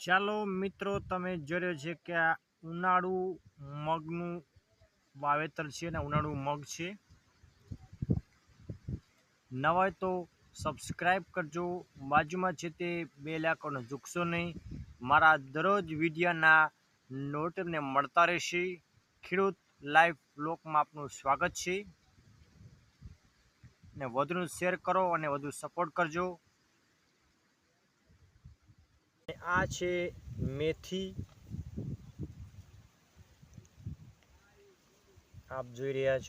ચાલો મિત્રો, તમે જોઈ રહ્યો છે કે આ ઉનાળુ મગનું વાવેતર છે અને ઉનાળુ મગ છે. નવા હોય તો સબસ્ક્રાઈબ કરજો, બાજુમાં છે તે બેલ આઇકોન ઝૂકશો નહીં. મારા દરરોજ વિડીયોના નોટિફિકેશન મળતા રહેશે. ખેડૂત લાઈવ બ્લોગમાં આપનું સ્વાગત છે ને વધુનું શેર કરો અને વધુ સપોર્ટ કરજો. આ છે મેથી, આપ જોઈ રહ્યા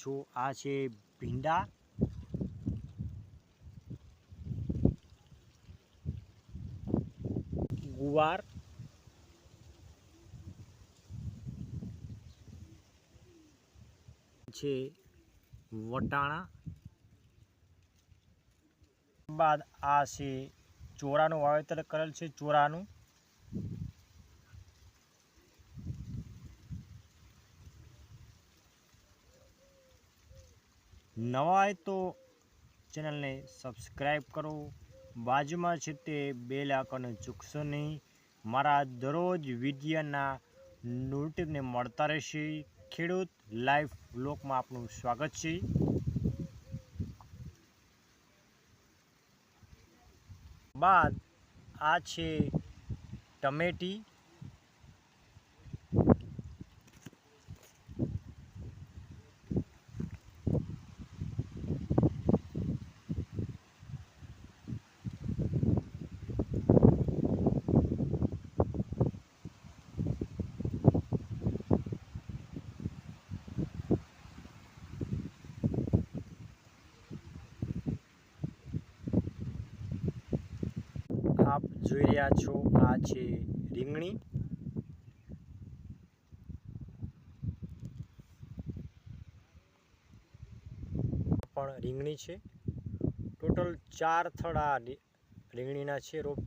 છો. આ છે ભીંડા, ગુવાર, છે વટાણા, બાદ આ છે ચોરાનું વાવેતર કરેલ છે. ચોરાનું નવા હોય તો ચેનલને સબસ્ક્રાઈબ કરો, બાજુમાં છે તે બેલ આઇકોન ઝૂકશો નહીં. મારા દરરોજ વિડીયોના નોટિફિકેશન મળતા રહેશે. ખેડૂત લાઈવ બ્લોગમાં આપનું સ્વાગત છે. બાદ આ છે ટમેટી, આપ જોઈ રહ્યા છો આ છે રીંગણી, પણ રીંગણી છે. ટોટલ 4 થડ આ રીંગણીના છે રોપ.